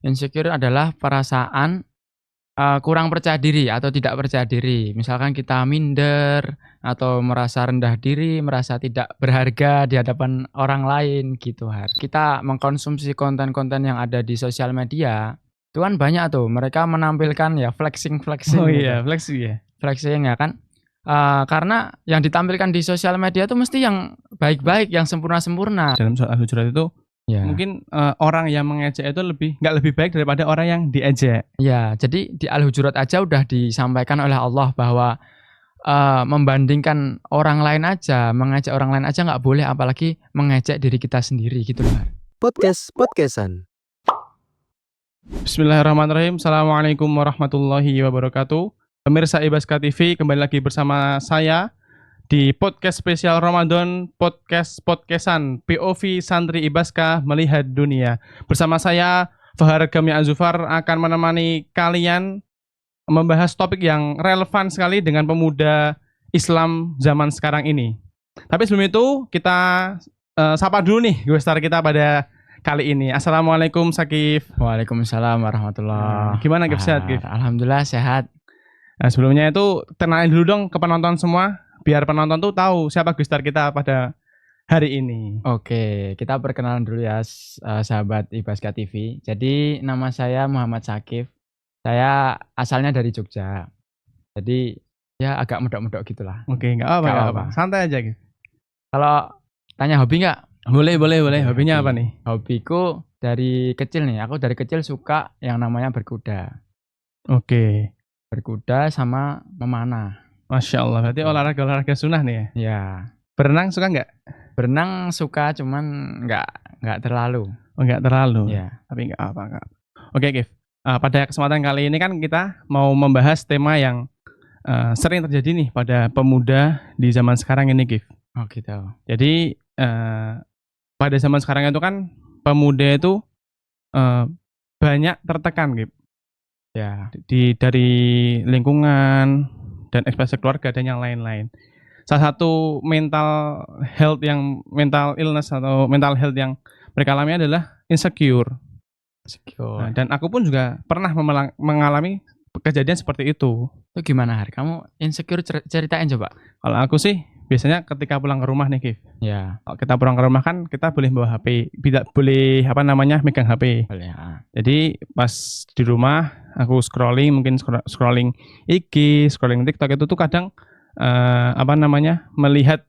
Insecure adalah perasaan, kurang percaya diri atau tidak percaya diri. Misalkan kita minder atau merasa rendah diri, merasa tidak berharga di hadapan orang lain gitu, Kita mengkonsumsi konten-konten yang ada di sosial media, itu kan banyak tuh mereka menampilkan ya Oh flexing-flexing gitu. iya, flexing ya? Flexing ya kan, karena yang ditampilkan di sosial media itu mesti yang baik-baik, yang sempurna-sempurna. Dalam surat Al-Hujurat itu Ya. mungkin orang yang mengejek itu nggak lebih baik daripada orang yang diejek. Ya, jadi di Al-Hujurat aja udah disampaikan oleh Allah bahwa, membandingkan orang lain aja, mengejek orang lain aja nggak boleh, apalagi mengejek diri kita sendiri gitu loh. Podcastan. Bismillahirrahmanirrahim. Assalamualaikum warahmatullahi wabarakatuh. Pemirsa Ibaska TV, kembali lagi bersama saya di podcast spesial Ramadan, podcastan POV Santri Ibaska Melihat Dunia. Bersama saya Fahar Gami Azufar akan menemani kalian membahas topik yang relevan sekali dengan pemuda Islam zaman sekarang ini. Tapi sebelum itu kita sapa dulu nih guestar kita pada kali ini. Assalamualaikum Sakif. Waalaikumsalam warahmatullahi. Gimana Gif, sehat Gif? Alhamdulillah sehat. Nah, sebelumnya itu kenalin dulu dong ke penonton semua, biar penonton tuh tahu siapa guestar kita pada hari ini. Oke, kita perkenalan dulu ya, sahabat Ibaska TV. Jadi nama saya Muhammad Sakif. Saya asalnya dari Jogja. Jadi ya agak medok-medok gitulah. Oke, nggak apa-apa. Santai aja Gif. Kalau tanya hobi nggak? Boleh. Hobinya apa nih? Hobiku dari kecil nih, aku dari kecil suka yang namanya berkuda. Oke. Berkuda sama memanah. Masya Allah, berarti olahraga sunnah nih ya? Ya. Berenang suka nggak? Berenang suka, cuman nggak terlalu. Oh, nggak terlalu? Ya. Tapi nggak apa. Oke, Gif. Pada kesempatan kali ini kan kita mau membahas tema yang sering terjadi nih pada pemuda di zaman sekarang ini, Gif. Oh gitu. Jadi pada zaman sekarang itu kan pemuda itu banyak tertekan, Gif. Ya. Dari lingkungan dan ekspektasi keluarga dan yang lain-lain. Salah satu mental illness atau mental health yang mereka alami adalah insecure. Nah, dan aku pun juga pernah mengalami kejadian seperti itu. Itu gimana, Har? Kamu insecure, ceritain coba. Kalau aku sih biasanya ketika pulang ke rumah nih, Gif. Ya. Kalau kita pulang ke rumah kan kita boleh bawa HP, tidak boleh megang HP. Boleh. Ya. Jadi pas di rumah aku scrolling IG, scrolling TikTok itu tuh kadang melihat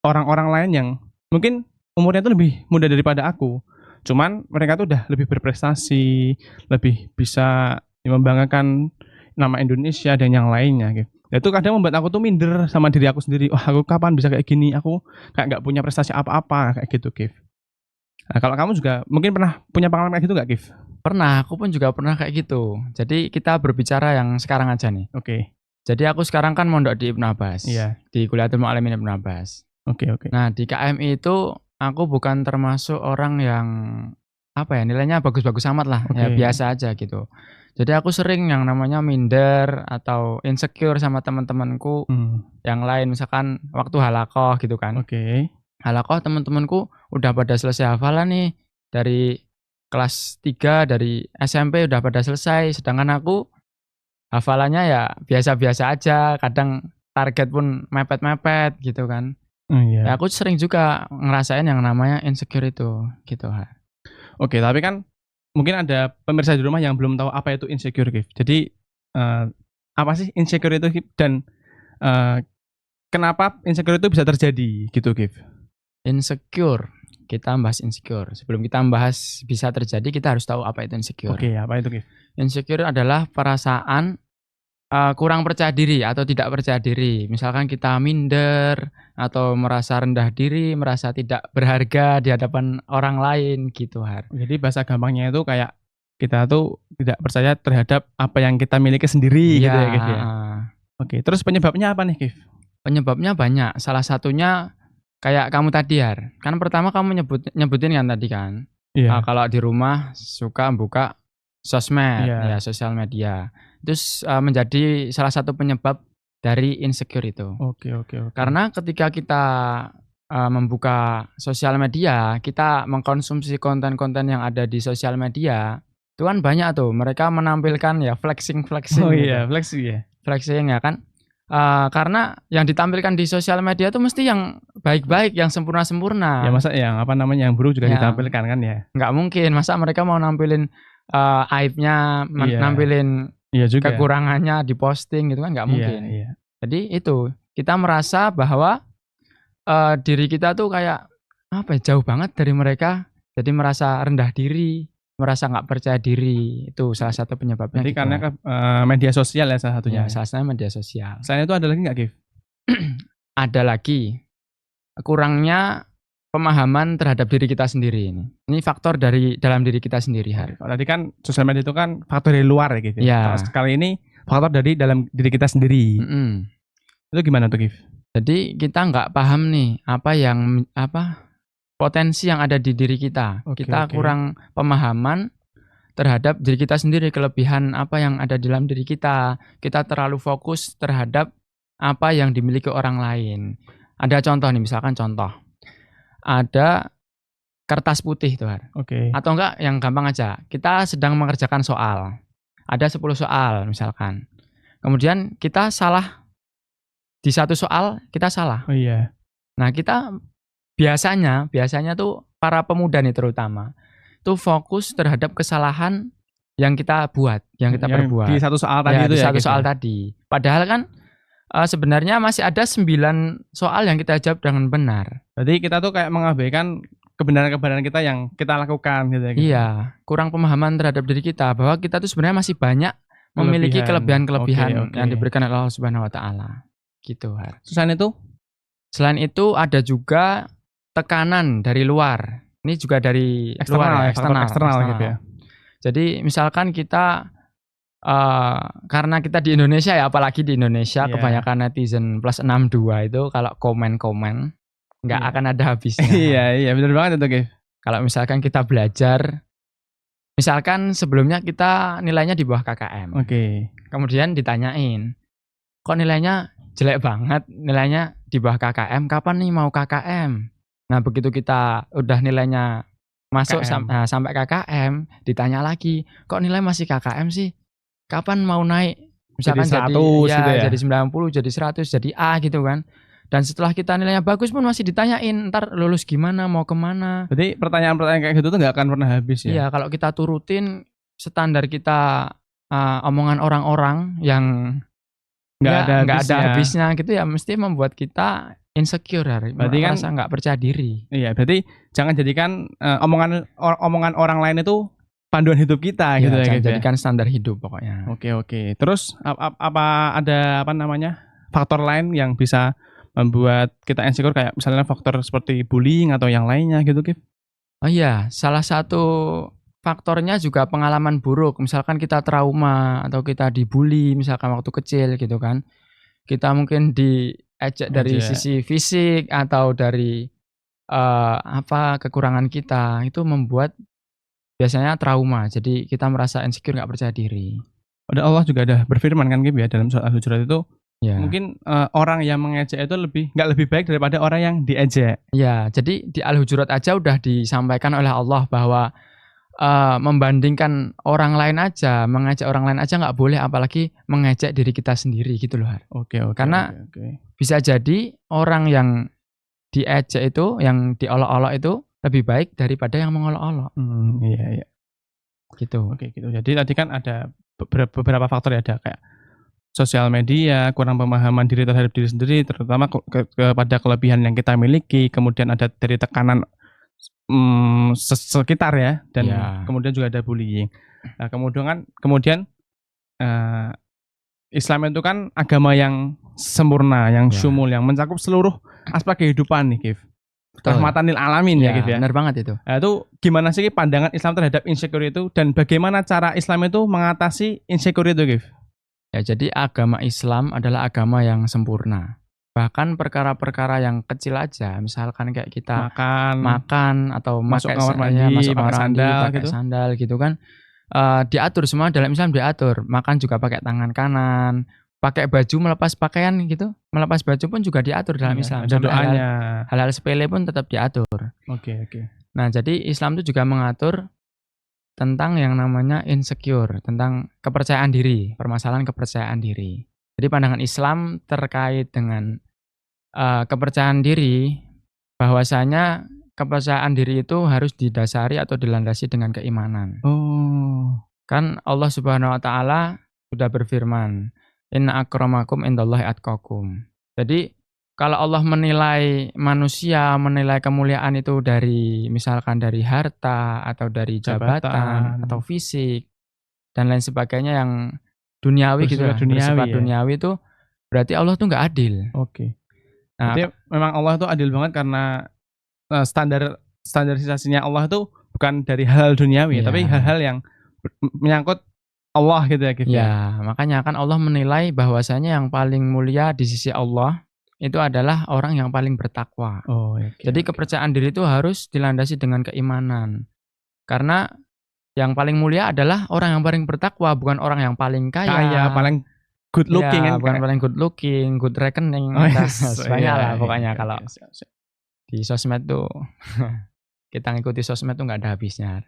orang-orang lain yang mungkin umurnya tuh lebih muda daripada aku. Cuman mereka tuh udah lebih berprestasi, lebih bisa membanggakan nama Indonesia dan yang lainnya gitu. Itu kadang membuat aku tuh minder sama diri aku sendiri. Wah, aku kapan bisa kayak gini? Aku kayak nggak punya prestasi apa-apa kayak gitu, Gif. Nah, kalau kamu juga mungkin pernah punya pengalaman kayak gitu nggak, Gif? Pernah, aku pun juga pernah kayak gitu. Jadi kita berbicara yang sekarang aja nih. Oke. Jadi aku sekarang kan mondok di Ibnu Abbas. Iya. Di Kuliatul Mu'allimin Ibnu Abbas. Oke. Nah, di KMI itu aku bukan termasuk orang yang nilainya bagus-bagus amat lah. Ya biasa aja gitu. Jadi aku sering yang namanya minder atau insecure sama teman-temanku yang lain, misalkan waktu halaqah gitu kan. Oke. Halaqah teman-temanku udah pada selesai hafalan nih dari kelas 3 dari SMP udah pada selesai, sedangkan aku hafalannya ya biasa-biasa aja, kadang target pun mepet-mepet gitu kan. Iya. Ya aku sering juga ngerasain yang namanya insecure itu gitu. Oke, tapi kan mungkin ada pemirsa di rumah yang belum tahu apa itu insecure, Gif. Jadi apa sih insecure itu, Gif? Dan kenapa insecure itu bisa terjadi gitu, Gif? Insecure, kita bahas insecure. Sebelum kita bahas bisa terjadi, kita harus tahu apa itu insecure. Oke, apa itu, Gif? Insecure adalah perasaan kurang percaya diri atau tidak percaya diri. Misalkan kita minder atau merasa rendah diri, merasa tidak berharga di hadapan orang lain gitu, Har. Jadi bahasa gampangnya itu kayak kita tuh tidak percaya terhadap apa yang kita miliki sendiri gitu ya, Gif ya. Oke, terus penyebabnya apa nih, Gif? Penyebabnya banyak. Salah satunya kayak kamu tadi, Har. Kan pertama kamu nyebutin kan tadi kan. Iya. Kalau di rumah suka buka sosmed, Iya. ya sosial media. Itu menjadi salah satu penyebab dari insecure itu. Oke. Karena ketika kita membuka sosial media, kita mengkonsumsi konten-konten yang ada di sosial media, Itu kan banyak tuh mereka menampilkan ya flexing Oh gitu. iya, flexing ya. Flexing ya kan. Karena yang ditampilkan di sosial media tuh mesti yang baik-baik, yang Ya sempurna-sempurna. masa yang apa namanya yang buruk juga Ya. ditampilkan kan ya. Nggak mungkin masa mereka mau nampilin aibnya, Iya. nampilin Iya juga. kekurangannya diposting gitu kan nggak mungkin. Iya. Jadi itu kita merasa bahwa diri kita tuh kayak apa ya, jauh banget dari mereka. Jadi merasa rendah diri, merasa nggak percaya diri. Itu salah satu penyebabnya. Jadi gitu. karena media sosial ya salah satunya. Ya, salah satunya media sosial. Selain itu ada lagi nggak, Gif? Ada lagi kurangnya pemahaman terhadap diri kita sendiri ini. Ini faktor dari dalam diri kita sendiri, Har. Tadi kan sosial media itu kan faktor dari luar ya, Gif. Ya. Kalau sekali ini faktor dari dalam diri kita sendiri. Itu gimana tuh, Gif? Jadi kita nggak paham nih potensi yang ada di diri kita. Kita kurang pemahaman terhadap diri kita sendiri, kelebihan apa yang ada di dalam diri kita. Kita terlalu fokus terhadap apa yang dimiliki orang lain. Ada contoh nih, misalkan contoh. Ada kertas putih tuh, Har. Atau enggak yang gampang aja. Kita sedang mengerjakan soal. Ada 10 soal misalkan. Kemudian kita salah di satu soal, kita salah. Oh iya. Nah, kita biasanya tuh para pemuda nih terutama tuh fokus terhadap kesalahan yang kita buat, yang kita perbuat. Di satu soal tadi ya, itu di ya. Satu soal tadi. Padahal kan sebenarnya masih ada 9 soal yang kita jawab dengan benar. Berarti kita tuh kayak mengabaikan kebenaran-kebenaran kita yang kita lakukan gitu ya. Iya, kurang pemahaman terhadap diri kita bahwa kita tuh sebenarnya masih banyak memiliki kelebihan-kelebihan yang diberikan oleh Allah Subhanahu wa taala. Gitu, Har. Selain itu ada juga tekanan dari luar. Ini juga dari eksternal, eksternal gitu ya. Jadi misalkan kita karena kita di Indonesia ya, apalagi di Indonesia kebanyakan netizen plus 62 itu kalau komen-komen nggak akan ada habisnya. Iya, benar banget itu, Gif. Kalau misalkan kita belajar, misalkan sebelumnya kita nilainya di bawah KKM. Kemudian ditanyain, kok nilainya jelek banget, nilainya di bawah KKM, kapan nih mau KKM? Nah, begitu kita udah nilainya masuk sampai KKM, ditanya lagi, kok nilai masih KKM sih? Kapan mau naik? Misalkan jadi 100 gitu ya, jadi 90, jadi 100, jadi A gitu kan. Dan setelah kita nilainya bagus pun masih ditanyain, ntar lulus gimana, mau kemana. Berarti pertanyaan-pertanyaan kayak gitu tuh nggak akan pernah habis ya? Iya, kalau kita turutin standar kita omongan orang-orang yang nggak ada habisnya gitu ya, mesti membuat kita insecure, berarti kan merasa nggak percaya diri. Iya, berarti jangan jadikan omongan orang lain itu panduan hidup kita gitu ya. Jangan jadikan standar hidup pokoknya. Oke. Terus apa ada faktor lain yang bisa membuat kita insecure, kayak misalnya faktor seperti bullying atau yang lainnya gitu, Gif? Oh iya, salah satu faktornya juga pengalaman buruk. Misalkan kita trauma atau kita dibully misalkan waktu kecil gitu kan. Kita mungkin diejek dari sisi fisik atau dari kekurangan kita, itu membuat biasanya trauma. Jadi kita merasa insecure, nggak percaya diri. Pada Allah juga ada berfirman kan, Gif, ya, dalam surat Al-Hujurat itu. Ya. Mungkin orang yang mengejek itu nggak lebih baik daripada orang yang diejek. Ya, jadi di Al-Hujurat aja udah disampaikan oleh Allah bahwa membandingkan orang lain aja, mengejek orang lain aja nggak boleh, apalagi mengejek diri kita sendiri gitu loh, Har. Karena bisa jadi orang yang diejek itu, yang diolok-olok itu lebih baik daripada yang mengolok-olok. Iya. Gitu. Gitu. Jadi tadi kan ada beberapa faktor ya, ada kayak sosial media, kurang pemahaman diri terhadap diri sendiri, terutama kepada kelebihan yang kita miliki, kemudian ada dari tekanan sekitar ya, dan kemudian juga ada bullying. Nah, kemudian Islam itu kan agama yang sempurna, yang syumul, yang mencakup seluruh aspek kehidupan nih, Gif. Rahmatan lil alamin ya, Gif ya. Benar banget itu. Nah, itu gimana sih pandangan Islam terhadap insecure itu, dan bagaimana cara Islam itu mengatasi insecure itu, Gif? Ya, jadi agama Islam adalah agama yang sempurna. Bahkan perkara-perkara yang kecil aja, misalkan kayak kita makan atau masuk kamar mandi, pakai sandal gitu kan, diatur semua dalam Islam, diatur. Makan juga pakai tangan kanan, pakai baju, melepas pakaian gitu, melepas baju pun juga diatur dalam Islam. Ada doanya. Hal-hal sepele pun tetap diatur. Oke. Nah, jadi Islam itu juga mengatur tentang yang namanya insecure, tentang kepercayaan diri, permasalahan kepercayaan diri. Jadi pandangan Islam terkait dengan kepercayaan diri, bahwasanya kepercayaan diri itu harus didasari atau dilandasi dengan keimanan. Oh. Kan Allah Subhanahu wa taala sudah berfirman, "Inna akramakum indallahi atqakum." Jadi kalau Allah menilai manusia, menilai kemuliaan itu dari misalkan dari harta atau dari jabatan Jabatan. atau fisik dan lain sebagainya yang duniawi gitu Bersifat lah, duniawi bersifat ya? duniawi itu berarti Allah tuh nggak adil. Oke. Nah, Berarti memang Allah itu adil banget karena standarisasinya Allah itu bukan dari hal duniawi, Iya. tapi hal-hal yang menyangkut Allah gitu ya, Gif ya. ya, makanya kan Allah menilai bahwasanya yang paling mulia di sisi Allah itu adalah orang yang paling bertakwa. Oh, oke. Jadi kepercayaan diri itu harus dilandasi dengan keimanan. Karena yang paling mulia adalah orang yang paling bertakwa, bukan orang yang paling kaya. paling good looking Ya, kan. bukan paling good looking, good reckoning, Oh, entah yes. banyak Iya, lah iya, pokoknya iya, kalau iya, siap. di sosmed tuh kita ngikuti sosmed tuh nggak ada habisnya.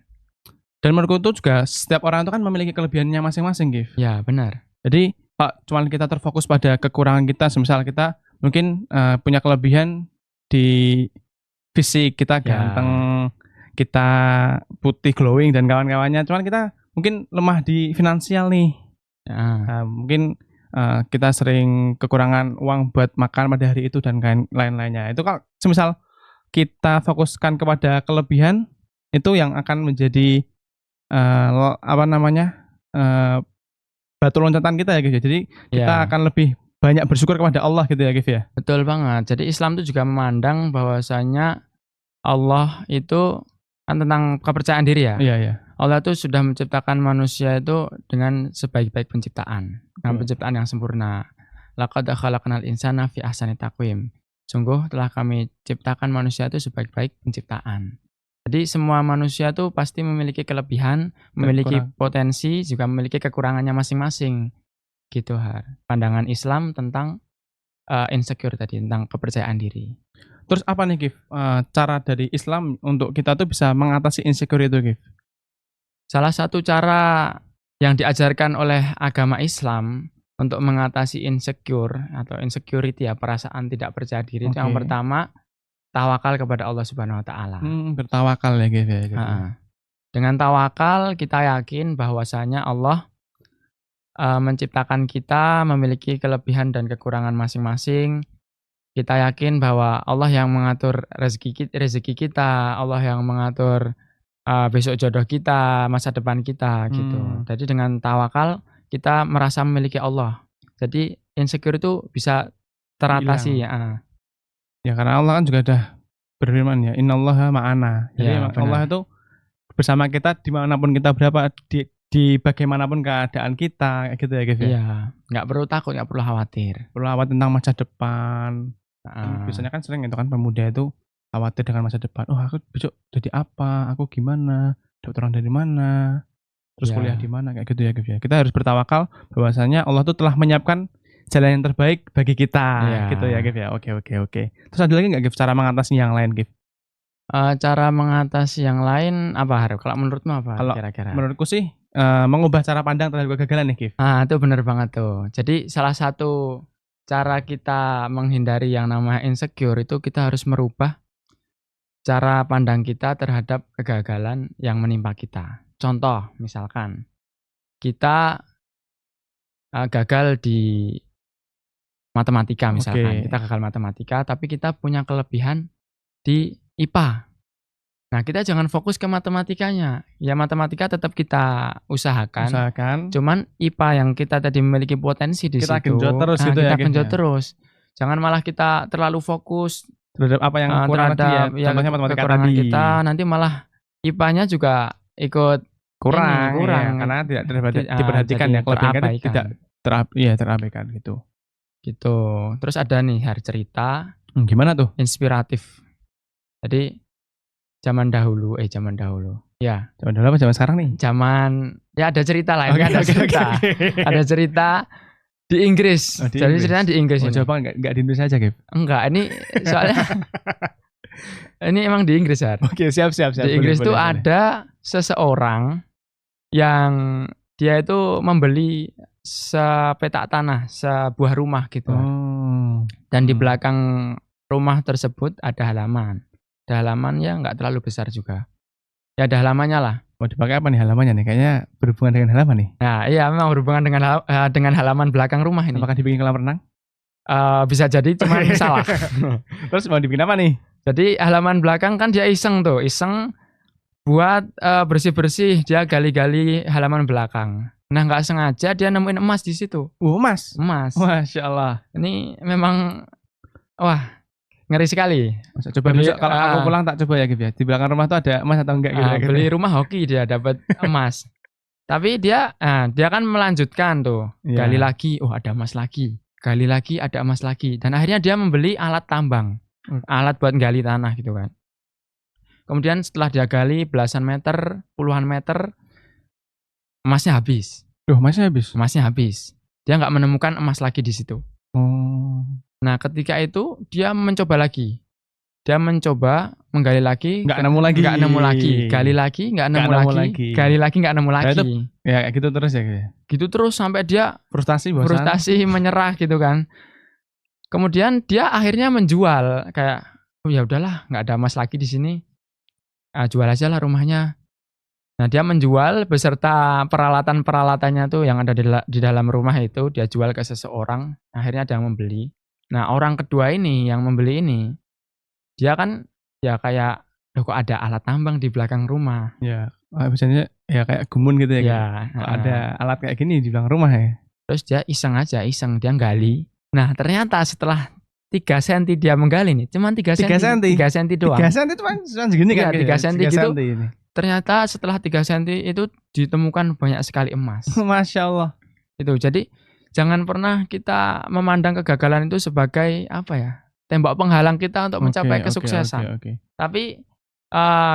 Dan menurutku itu juga setiap orang itu kan memiliki kelebihannya masing-masing, Gif. Ya, benar. Jadi Pak, cuman kita terfokus pada kekurangan kita, semisal kita mungkin punya kelebihan di fisik, kita Ya. ganteng, kita putih glowing dan kawan-kawannya. Cuman kita mungkin lemah di finansial nih. Ya. Nah, mungkin kita sering kekurangan uang buat makan pada hari itu dan lain-lainnya. Itu kalau semisal kita fokuskan kepada kelebihan, itu yang akan menjadi batu loncatan kita ya, Gif. Jadi kita Ya. akan lebih banyak bersyukur kepada Allah gitu ya, Gif ya. Betul banget. Jadi Islam itu juga memandang bahwasanya Allah itu kan tentang kepercayaan diri ya. Iya, iya. Allah itu sudah menciptakan manusia itu dengan sebaik-baik penciptaan, dengan penciptaan yang sempurna. Laqad khalaqnal insana fi ahsani taqwim. Sungguh telah kami ciptakan manusia itu sebaik-baik penciptaan. Jadi semua manusia itu pasti memiliki kelebihan, memiliki potensi, juga memiliki kekurangannya masing-masing. Gitu, Har. Pandangan Islam tentang insecure tadi, tentang kepercayaan diri. Terus apa nih, Gif? Cara dari Islam untuk kita tuh bisa mengatasi insecure itu, Gif? Salah satu cara yang diajarkan oleh agama Islam untuk mengatasi insecure atau insecurity ya, perasaan tidak percaya diri itu yang Oke. pertama, tawakal kepada Allah Subhanahu wa taala. Bertawakal ya, Gif ya. Gitu. Dengan tawakal kita yakin bahwasanya Allah menciptakan kita memiliki kelebihan dan kekurangan masing-masing. Kita yakin bahwa Allah yang mengatur rezeki kita, Allah yang mengatur besok jodoh kita, masa depan kita gitu. Jadi dengan tawakal kita merasa memiliki Allah. Jadi insecure itu bisa teratasi ya. Ya karena Allah kan juga udah berfirman ya, innallaha ma'ana. Jadi Ya, Allah itu bersama kita dimanapun kita berada, di bagaimanapun keadaan kita gitu ya, Gif ya. Iya, nggak perlu takut, nggak perlu khawatir. Perlu khawatir tentang masa depan. Biasanya kan sering itu kan pemuda itu khawatir dengan masa depan. Oh, aku besok jadi apa? Aku gimana? Dapat orang dari mana? Terus kuliah di mana? Kayak gitu ya, Gif ya. Kita harus bertawakal bahwasanya Allah tuh telah menyiapkan jalan yang terbaik bagi kita. Gitu ya, Gif ya. Oke. Terus ada lagi nggak, Gif, cara mengatasi yang lain, Gif? Cara mengatasi yang lain apa, Harif? Kalau menurutmu apa kira-kira? Menurutku sih mengubah cara pandang terhadap kegagalan nih, Gif. Itu benar banget tuh. Jadi salah satu cara kita menghindari yang namanya insecure itu kita harus merubah cara pandang kita terhadap kegagalan yang menimpa kita. Contoh, misalkan kita gagal di matematika misalkan. Kita gagal matematika, tapi kita punya kelebihan di IPA. Nah, kita jangan fokus ke matematikanya. Ya matematika tetap kita usahakan. Cuman IPA yang kita tadi memiliki potensi di kita situ. Genjot terus gitu kita ya, genjot terus. Jangan malah kita terlalu fokus terhadap apa yang kurang tadi ya. Contohnya matematika tadi. Kita nanti malah IPA-nya juga ikut kurang. Ya, karena tidak diperhatikan ya, kelebihan tidak terabaikan gitu. Gitu. Terus ada nih cerita. Gimana tuh? Inspiratif. Jadi zaman dahulu. Ya. Zaman dahulu apa zaman sekarang nih? Ya ada cerita lah. Ada cerita. Ada cerita di Inggris. Jadi ceritanya di Inggris. Coba enggak di Indonesia aja, Gif? Enggak, ini soalnya ini emang di Inggris, Har. Oke, siap. Di Inggris tuh ada seseorang yang dia itu membeli sepetak tanah, sebuah rumah gitu. Oh. Dan di belakang rumah tersebut ada halaman. Ada halaman ya nggak terlalu besar juga. Ya ada halamannya lah. Mau dipakai apa nih halamannya nih? Kayaknya berhubungan dengan halaman nih. Nah iya memang berhubungan dengan halaman belakang rumah ini. Apakah dibikin kolam renang? Bisa jadi cuman salah. Terus mau dibikin apa nih? Jadi halaman belakang kan dia iseng buat bersih-bersih, dia gali-gali halaman belakang. Nah nggak sengaja dia nemuin emas di situ. Emas. Emas. Masya Allah. Ini memang wah ngeri sekali. Masa coba besok kalau aku pulang tak coba ya Gif ya. Di belakang rumah tuh ada emas atau enggak gitu. Beli rumah hoki dia dapat emas. Tapi dia kan melanjutkan tuh. Iya. Gali lagi, oh ada emas lagi. Gali lagi ada emas lagi. Dan akhirnya dia membeli alat tambang. Alat buat gali tanah gitu kan. Kemudian setelah dia gali belasan meter, puluhan meter, emasnya habis. Duh, emasnya habis. Emasnya habis. Dia nggak menemukan emas lagi di situ. Oh. Nah, ketika itu dia mencoba lagi. Dia mencoba menggali lagi, Nggak nemu lagi. Nggak nemu lagi. Gali lagi, nggak nemu lagi. Gali lagi, nggak nemu lagi. Itu, ya kayak gitu terus ya. Gitu terus sampai dia frustasi, bosan. Frustasi, menyerah gitu kan. Kemudian dia akhirnya menjual kayak, oh ya udahlah, nggak ada emas lagi di sini. Jual aja lah rumahnya. Nah dia menjual beserta peralatan-peralatannya tuh yang ada di dalam rumah itu, dia jual ke seseorang, akhirnya ada yang membeli. Nah orang kedua ini yang membeli ini, dia kan ya kayak, loh kok ada alat tambang di belakang rumah. Ya, biasanya ya kayak gumun gitu ya. Ya, ada alat kayak gini di belakang rumah ya. Terus dia iseng, dia gali. Nah ternyata setelah 3 cm dia menggali nih, cuman 3 cm. 3 cm doang. 3 cm cuma segini kan? 3 cm gitu. Ini. Ternyata setelah 3 cm itu ditemukan banyak sekali emas. Masya Allah. Itu jadi jangan pernah kita memandang kegagalan itu sebagai apa ya, tembok penghalang kita untuk mencapai kesuksesan. Tapi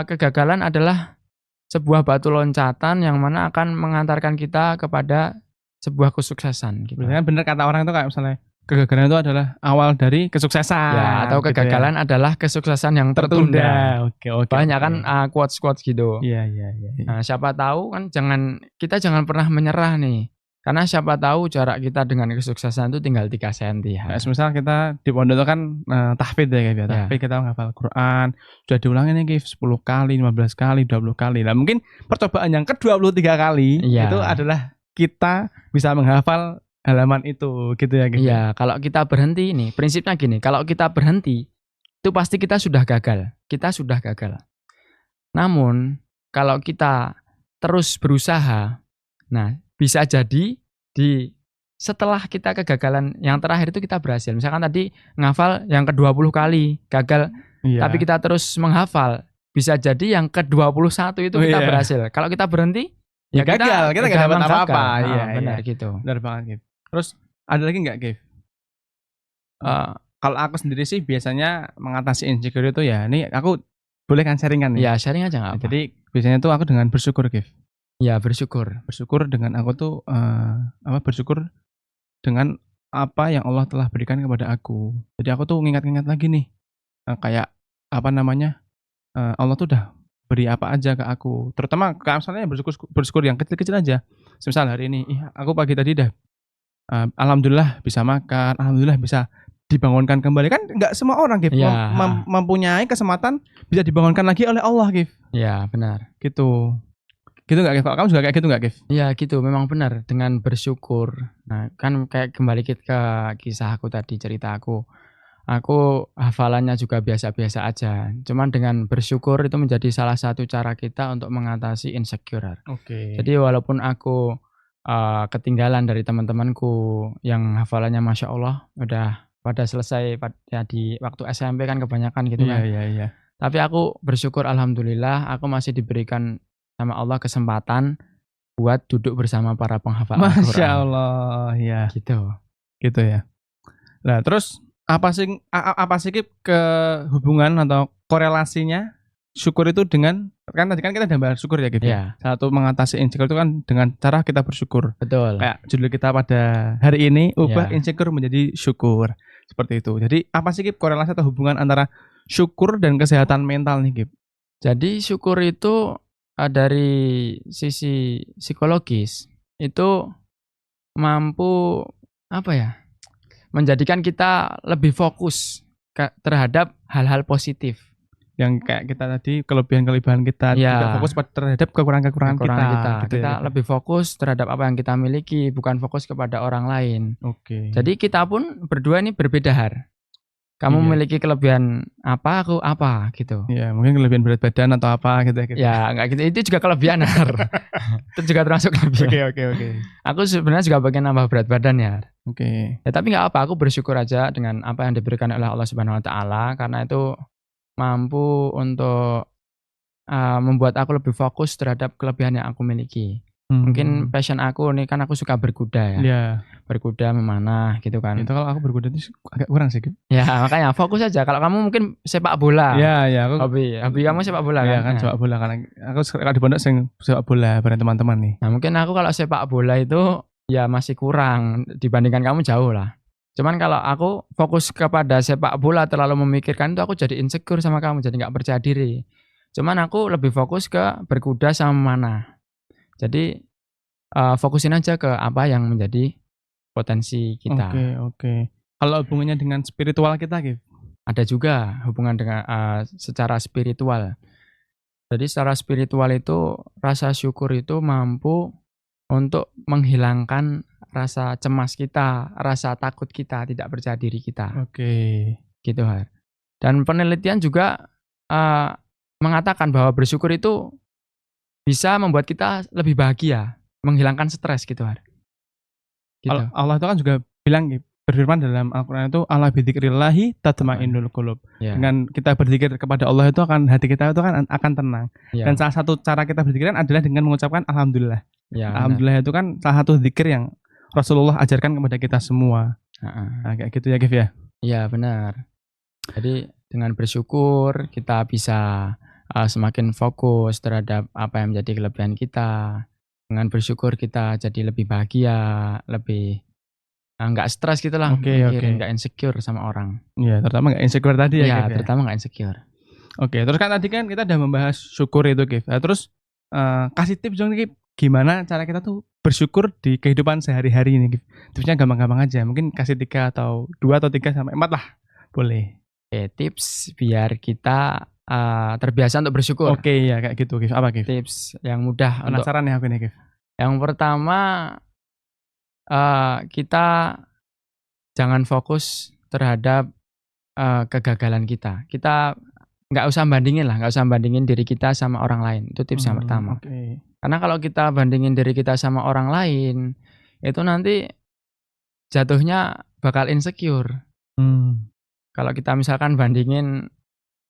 kegagalan adalah sebuah batu loncatan yang mana akan mengantarkan kita kepada sebuah kesuksesan. Gitu. Benar kata orang itu kayak misalnya kegagalan itu adalah awal dari kesuksesan. Ya, atau kegagalan adalah kesuksesan yang tertunda. Oke. Banyak kan quotes-quotes gitu. Iya. Nah, siapa tahu kan kita jangan pernah menyerah nih. Karena siapa tahu jarak kita dengan kesuksesan itu tinggal 3 cm. Ya. Nah, misal kita di pondok itu kan tahfidz ya Gif. Tahfidz kita menghafal Quran, sudah diulangin nih Gif 10 kali, 15 kali, 20 kali. Nah, mungkin percobaan yang ke-23 kali itu adalah kita bisa menghafal halaman itu gitu ya Gif. Iya, kalau kita berhenti nih, prinsipnya gini, kalau kita berhenti itu pasti kita sudah gagal. Namun, kalau kita terus berusaha, nah bisa jadi setelah kita kegagalan yang terakhir itu kita berhasil. Misalkan tadi ngafal yang ke-20 kali gagal, tapi kita terus menghafal, bisa jadi yang ke-21 itu kita berhasil. Kalau kita berhenti, ya gagal, kita nggak dapat apa-apa. Iya, benar gitu. Benar banget Gif. Terus ada lagi nggak Gif? Kalau aku sendiri sih biasanya mengatasi insecure itu ya, ini aku boleh kan sharingan nih? Ya sharing aja nggak apa. Jadi biasanya tuh aku dengan bersyukur Gif. Ya bersyukur dengan aku tuh bersyukur dengan apa yang Allah telah berikan kepada aku. Jadi aku tuh ngingat-ngingat lagi nih kayak apa namanya Allah tuh udah beri apa aja ke aku. Terutama misalnya bersyukur yang kecil-kecil aja. Misal hari ini aku pagi tadi dah alhamdulillah bisa makan, alhamdulillah bisa dibangunkan kembali. Kan nggak semua orang Gif mempunyai kesempatan bisa dibangunkan lagi oleh Allah Gif. Ya benar. Gitu nggak Gif? Kamu juga kayak gitu nggak Gif? Iya gitu, memang benar dengan bersyukur. Nah kan kayak kembali ke kisah aku tadi, cerita aku hafalannya juga biasa-biasa aja. Cuman dengan bersyukur itu menjadi salah satu cara kita untuk mengatasi insecure. Oke. Jadi walaupun aku ketinggalan dari teman-temanku yang hafalannya Masya Allah udah pada selesai di waktu SMP kan kebanyakan gitu kan. Iya. Tapi aku bersyukur alhamdulillah aku masih diberikan sama Allah kesempatan buat duduk bersama para penghafal Al-Quran. Masya Allah, ya. Gitu ya. Nah, terus apa sih kehubungan atau korelasinya syukur itu dengan, kan tadi kan kita udah bahas syukur ya Gif. Ya. Satu mengatasi insecure itu kan dengan cara kita bersyukur. Betul. Kayak judul kita pada hari ini, ubah insecure menjadi syukur. Seperti itu. Jadi apa sih Gif korelasi atau hubungan antara syukur dan kesehatan mental nih Gif? Jadi syukur itu dari sisi psikologis itu mampu apa ya, menjadikan kita lebih fokus terhadap hal-hal positif. Yang kayak kita tadi kelebihan-kelebihan kita Ya. tidak fokus terhadap kekurangan-kekurangan kita. Kekurangan kita. Gitu Kita ya, Gif? lebih fokus terhadap apa yang kita miliki, bukan fokus kepada orang lain. Oke. Jadi kita pun berdua ini berbeda, Har. Kamu Iya. memiliki kelebihan apa, aku apa gitu. Ya, mungkin kelebihan berat badan atau apa gitu ya. Gitu. Ya, enggak gitu. Itu juga kelebihan, Har. Itu juga termasuk kelebihan. Oke. Aku sebenarnya juga pengen nambah berat badan ya. Oke. Ya tapi nggak apa, aku bersyukur aja dengan apa yang diberikan oleh Allah Subhanahu Wa Taala, karena itu mampu untuk membuat aku lebih fokus terhadap kelebihan yang aku miliki. Mungkin passion aku nih, kan aku suka berkuda ya. Iya. Berkuda memanah gitu kan. Itu kalau aku berkuda itu agak kurang sih, Gif. Ya makanya fokus aja. Kalau kamu mungkin sepak bola. Iya, aku Hobi kamu sepak bola iya kan? kan sepak bola, karena aku kalau di pondok sering sepak bola bareng teman-teman nih. Nah mungkin aku kalau sepak bola itu ya masih kurang dibandingkan kamu jauh lah. Cuman kalau aku fokus kepada sepak bola terlalu memikirkan itu, aku jadi insecure sama kamu, jadi nggak percaya diri. Cuman aku lebih fokus ke berkuda sama memanah. Jadi fokusin aja ke apa yang menjadi potensi kita. Oke. Kalau hubungannya dengan spiritual kita, Gif? Ada juga hubungan dengan secara spiritual. Jadi secara spiritual itu rasa syukur itu mampu untuk menghilangkan rasa cemas kita, rasa takut kita, tidak percaya diri kita. Oke. Gitu, Har. Dan penelitian juga mengatakan bahwa bersyukur itu bisa membuat kita lebih bahagia, menghilangkan stres gitu, Har. Gitu. Allah itu kan juga bilang, Gif, berfirman dalam Al-Quran itu, ala bidzikrillahi tatma'innul qulub. Ya. Dengan kita berzikir kepada Allah itu hati kita itu akan tenang. Ya. Dan salah satu cara kita berzikir adalah dengan mengucapkan alhamdulillah. Ya, Alhamdulillah itu kan salah satu zikir yang Rasulullah ajarkan kepada kita semua. Nah, kayak gitu ya, Gif ya. Iya, benar. Jadi dengan bersyukur kita bisa semakin fokus terhadap apa yang menjadi kelebihan kita. Dengan bersyukur kita jadi lebih bahagia, lebih nggak stres gitu lah, nggak insecure sama orang. Iya, terutama nggak insecure tadi ya, Iya, Gif, ya? terutama nggak insecure. Oke, terus kan tadi kan kita udah membahas syukur itu, Gif. Nah, terus kasih tips dong, Gif, gimana cara kita tuh bersyukur di kehidupan sehari-hari ini, Gif. Tipsnya gampang-gampang aja, mungkin kasih 2 atau 3 sampai 4 lah, boleh. Oke, tips biar kita terbiasa untuk bersyukur. Oke, ya kayak gitu, Gif. Apa, Gif? Tips yang mudah. Penasaran ya aku nih, Gif. Yang pertama, kita jangan fokus terhadap kegagalan kita. Kita nggak usah bandingin diri kita sama orang lain. Itu tips yang pertama. Okay. Karena kalau kita bandingin diri kita sama orang lain, itu nanti jatuhnya bakal insecure. Kalau kita misalkan bandingin,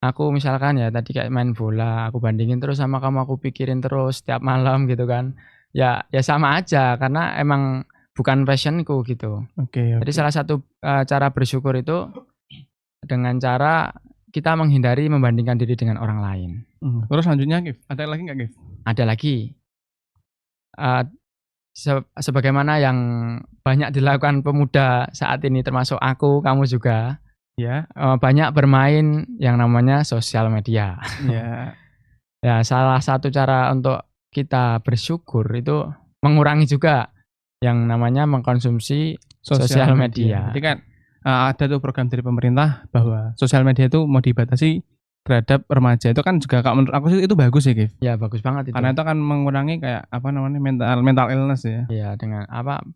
aku misalkan ya tadi kayak main bola, aku bandingin terus sama kamu, aku pikirin terus setiap malam gitu kan. Ya sama aja, karena emang bukan passionku gitu. Oke. Jadi salah satu cara bersyukur itu dengan cara kita menghindari membandingkan diri dengan orang lain. Terus selanjutnya, Gif, ada lagi nggak, Gif? Ada lagi. Sebagaimana yang banyak dilakukan pemuda saat ini, termasuk aku, kamu juga. Ya. Banyak bermain yang namanya sosial media. Ya. Ya, salah satu cara untuk kita bersyukur itu mengurangi juga yang namanya mengkonsumsi sosial media. Jadi kan ada tuh program dari pemerintah bahwa sosial media itu mau dibatasi terhadap remaja. Itu kan juga menurut aku sih itu bagus ya, Gif. Ya, bagus banget itu. Karena itu akan mengurangi kayak mental illness ya. Iya, dengan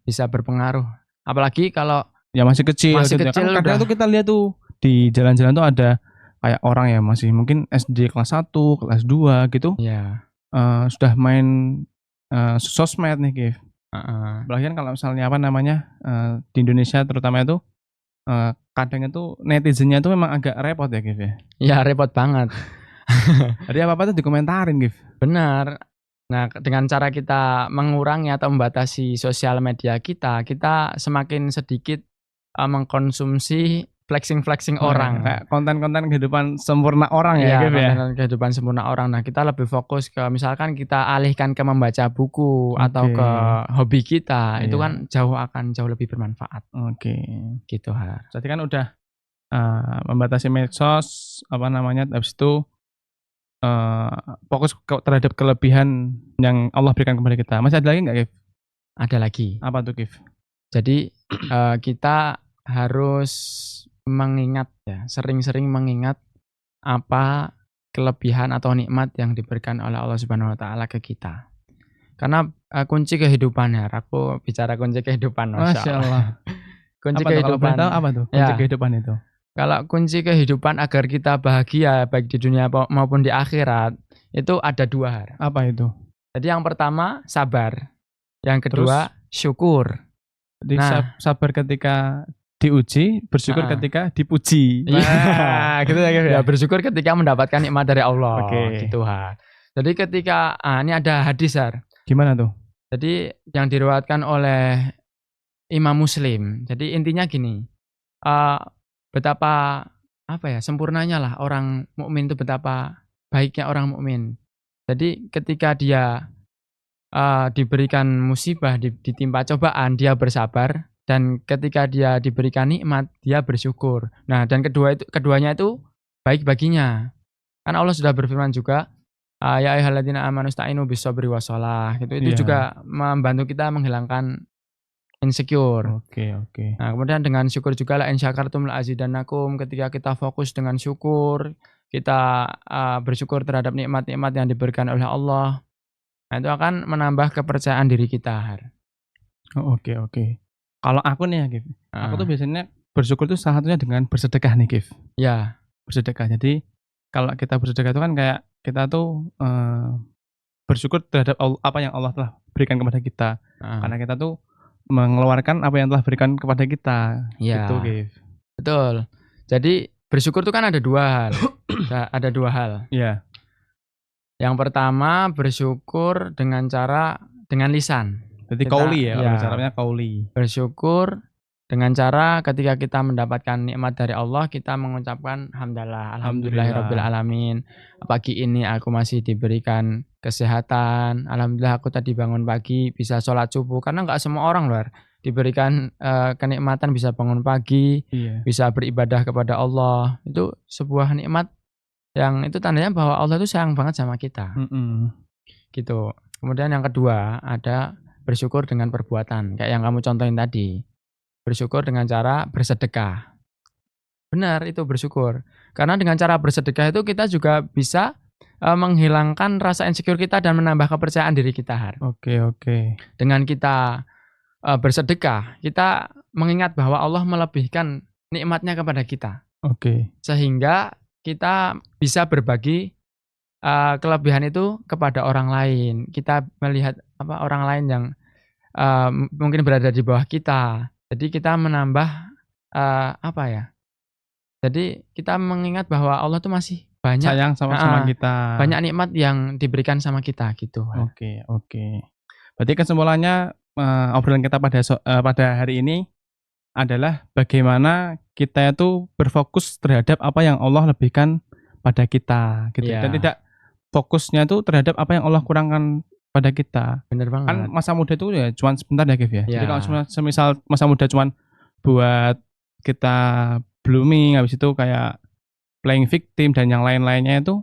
bisa berpengaruh. Apalagi kalau ya masih kecil gitu. Kan kadang tuh kita lihat tuh di jalan-jalan tuh ada kayak orang ya masih mungkin SD kelas 1, kelas 2 gitu. Iya. Sudah main sosmed nih, Gif. Apalagi kan kalau misalnya di Indonesia terutama itu kadang itu netizennya itu memang agak repot ya, Gif ya. Iya, repot banget. Jadi apa-apa tuh dikomentarin, Gif. Benar. Nah, dengan cara kita mengurangi atau membatasi sosial media kita semakin sedikit mengkonsumsi flexing orang. Kayak konten-konten kehidupan sempurna orang ya, Gif ya. Konten kehidupan sempurna orang. Nah, kita lebih fokus ke misalkan kita alihkan ke membaca buku atau ke hobi kita. Itu kan akan jauh lebih bermanfaat. Oke. Gitu, Har. Jadi kan udah membatasi medsos, habis itu fokus terhadap kelebihan yang Allah berikan kepada kita. Masih ada lagi nggak, Kif? Ada lagi. Apa tuh, Kif? Jadi kita harus mengingat ya, sering-sering mengingat apa kelebihan atau nikmat yang diberikan oleh Allah Subhanahu wa taala ke kita. Karena kunci kehidupan ya, aku bicara kunci kehidupan, Masya Allah. Kunci Apa tuh, kalau boleh kehidupan. tahu apa tuh kunci Ya. kehidupan itu? Kalau kunci kehidupan agar kita bahagia baik di dunia maupun di akhirat itu ada 2 hal. Apa itu? Jadi yang pertama sabar, yang kedua syukur. Jadi Nah. sabar ketika diuji, bersyukur Heeh. ketika dipuji. Iya. Nah, gitu ya, Kif ya. Ya bersyukur ketika mendapatkan nikmat dari Allah. Oke. Gitu Han. Jadi ketika ini ada hadis Har. Gimana tuh? Jadi yang diriwayatkan oleh Imam Muslim. Jadi intinya gini, betapa sempurnanya lah orang mukmin itu, betapa baiknya orang mukmin. Jadi ketika dia diberikan musibah, ditimpa cobaan, dia bersabar, dan ketika dia diberikan nikmat, dia bersyukur. Nah, dan keduanya itu baik baginya. Kan Allah sudah berfirman juga, ya ayyuhalladzina amanu sta'inu bis-shabri was-shalah. Itu Iya. juga membantu kita menghilangkan insecure. Oke. Nah, kemudian dengan syukur juga la in syakartum la azidannakum. Ketika kita fokus dengan syukur, kita bersyukur terhadap nikmat-nikmat yang diberikan oleh Allah. Nah, itu akan menambah kepercayaan diri kita. Oke. Kalau aku nih ya, Kif. Aku tuh biasanya bersyukur tuh salah satunya dengan bersedekah nih, Kif. Ya. Bersedekah. Jadi kalau kita bersedekah itu kan kayak kita tuh bersyukur terhadap apa yang Allah telah berikan kepada kita. Karena kita tuh mengeluarkan apa yang telah berikan kepada kita. Ya. Gitu, Kif. Betul. Jadi bersyukur itu kan ada 2 hal. Ada 2 hal. Iya. Yang pertama bersyukur dengan lisan. Jadi Kita- kauli ya, ya. caranya kauli. Bersyukur dengan cara ketika kita mendapatkan nikmat dari Allah, kita mengucapkan alhamdulillahirabbil alamin. Pagi ini aku masih diberikan kesehatan. Alhamdulillah aku tadi bangun pagi bisa sholat subuh, karena nggak semua orang luar diberikan kenikmatan bisa bangun pagi, Iya. bisa beribadah kepada Allah. Itu sebuah nikmat yang itu tandanya bahwa Allah itu sayang banget sama kita. Gitu. Kemudian yang kedua ada bersyukur dengan perbuatan, kayak yang kamu contohin tadi. Bersyukur dengan cara bersedekah. Benar, itu bersyukur. Karena dengan cara bersedekah itu kita juga bisa menghilangkan rasa insecure kita dan menambah kepercayaan diri kita, Har. Oke. Dengan kita bersedekah, kita mengingat bahwa Allah melebihkan nikmatnya kepada kita. Oke. Sehingga kita bisa berbagi kelebihan itu kepada orang lain. Kita melihat orang lain yang mungkin berada di bawah kita. Jadi kita menambah Jadi kita mengingat bahwa Allah tuh masih banyak Sayang sama kita. banyak nikmat yang diberikan sama kita gitu. Oke. Berarti kesimpulannya obrolan kita pada hari ini adalah bagaimana kita itu berfokus terhadap apa yang Allah lebihkan pada kita gitu. Iya. Dan tidak fokusnya itu terhadap apa yang Allah kurangkan pada kita. Bener banget. Kan masa muda itu ya cuma sebentar ya, Kif ya. Iya. Jadi kalau semisal masa muda cuma buat kita blooming, habis itu kayak playing victim dan yang lain-lainnya itu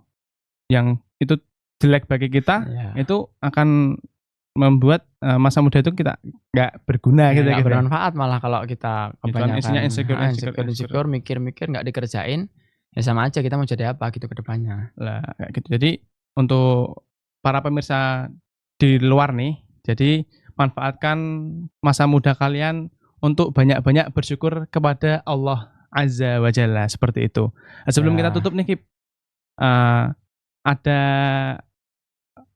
yang itu jelek bagi kita, Iya. itu akan membuat masa muda itu kita nggak berguna gitu Nggak ya. bermanfaat malah kalau kita Gitu kan, kebanyakan isinya insecure. mikir-mikir nggak dikerjain, ya sama aja kita mau jadi apa gitu ke depannya. Lah kayak gitu. Jadi untuk para pemirsa di luar nih, jadi manfaatkan masa muda kalian untuk banyak-banyak bersyukur kepada Allah Azza wa Jalla, seperti itu. Nah, sebelum Ya. kita tutup nih, Kip, ada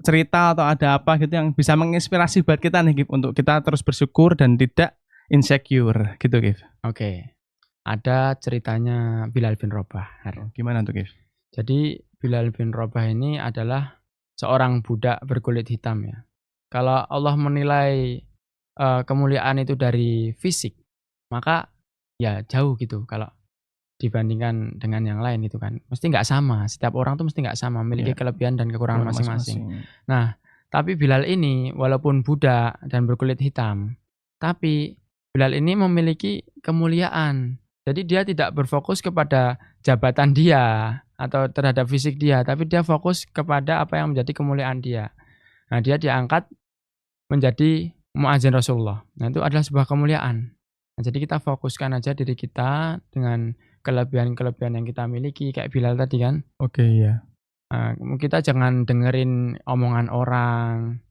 cerita atau ada apa gitu yang bisa menginspirasi buat kita nih, Kip, untuk kita terus bersyukur dan tidak insecure gitu, Kip. Oke. Ada ceritanya Bilal bin Rabah. Gimana tuh, Kip? Jadi Bilal bin Rabah ini adalah seorang budak berkulit hitam ya. Kalau Allah menilai kemuliaan itu dari fisik, maka ya jauh gitu kalau dibandingkan dengan yang lain gitu kan. Mesti nggak sama. Setiap orang tuh mesti nggak sama, memiliki Iya. kelebihan dan kekurangan masing-masing. Masing-masing. Nah, tapi Bilal ini walaupun budak dan berkulit hitam, tapi Bilal ini memiliki kemuliaan. Jadi dia tidak berfokus kepada jabatan dia, atau terhadap fisik dia, tapi dia fokus kepada apa yang menjadi kemuliaan dia. Nah, dia diangkat menjadi muadzin Rasulullah. Nah, itu adalah sebuah kemuliaan. Nah, jadi kita fokuskan aja diri kita dengan kelebihan-kelebihan yang kita miliki, kayak Bilal tadi kan. Oke, iya. Kita jangan dengerin omongan orang.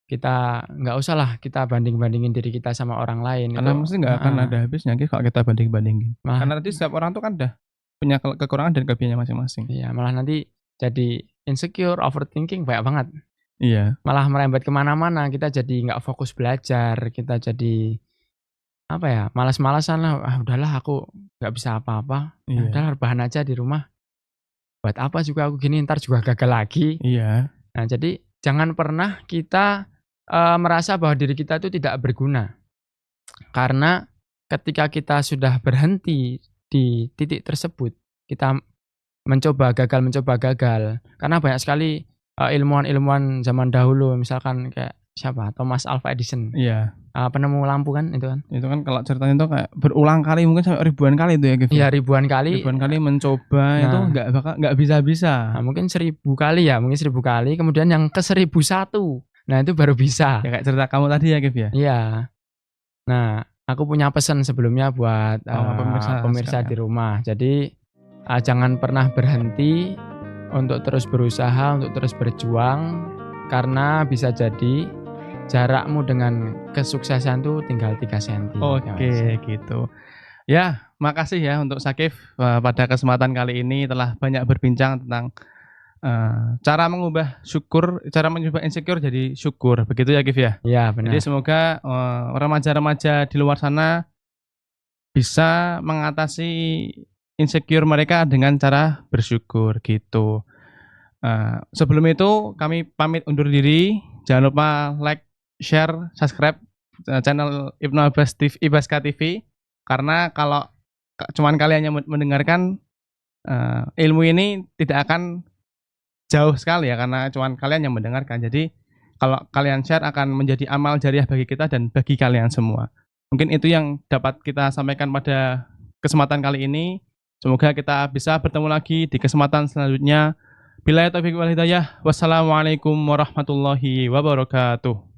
Kita nggak usah lah kita banding-bandingin diri kita sama orang lain. Karena Itu mesti nggak akan ada habisnya kalau kita banding-bandingin. Malah, Karena tadi setiap orang tuh kan udah punya kekurangan dan kelebihannya masing-masing. iya, malah nanti jadi insecure, overthinking banyak banget. Iya. Malah merembet kemana-mana, kita jadi nggak fokus belajar, kita jadi apa ya, malas-malasan lah, udahlah aku nggak bisa apa-apa, Iya. udahlah rebahan aja di rumah. Buat apa juga aku gini, ntar juga gagal lagi. Iya. Nah, jadi jangan pernah kita merasa bahwa diri kita itu tidak berguna. Karena ketika kita sudah berhenti di titik tersebut, kita mencoba gagal. Karena banyak sekali ilmuwan-ilmuwan zaman dahulu, misalkan kayak siapa? Thomas Alva Edison. Iya. Penemu lampu kan itu kan. Itu kan kalau ceritanya itu kayak berulang kali, mungkin sampai ribuan kali itu ya, Gif. Iya, ribuan kali mencoba itu nggak bisa. Nah, mungkin 1000 kali ya, mungkin 1000 kali, kemudian yang ke 1001. Nah, itu baru bisa. Ya kayak cerita kamu tadi ya, Gif ya. Iya. Nah, aku punya pesan sebelumnya buat pemirsa di rumah. Jadi jangan pernah berhenti untuk terus berusaha, untuk terus berjuang, karena bisa jadi jarakmu dengan kesuksesan tuh tinggal 3 cm. Oke, gitu. Ya, makasih ya untuk Syakif pada kesempatan kali ini telah banyak berbincang tentang cara mengubah insecure jadi syukur. Begitu ya, Gif ya? Iya, benar. Jadi semoga remaja-remaja di luar sana bisa mengatasi insecure mereka dengan cara bersyukur gitu. Sebelum itu kami pamit undur diri. Jangan lupa like, share, subscribe channel Ibnu Abbas TV, Ibaska TV. Karena kalau cuman kalian yang mendengarkan, ilmu ini tidak akan jauh sekali ya, karena cuman kalian yang mendengarkan. Jadi kalau kalian share akan menjadi amal jariah bagi kita dan bagi kalian semua. Mungkin itu yang dapat kita sampaikan pada kesempatan kali ini. Semoga kita bisa bertemu lagi di kesempatan selanjutnya. Billahi taufiq wal hidayah. Wassalamualaikum warahmatullahi wabarakatuh.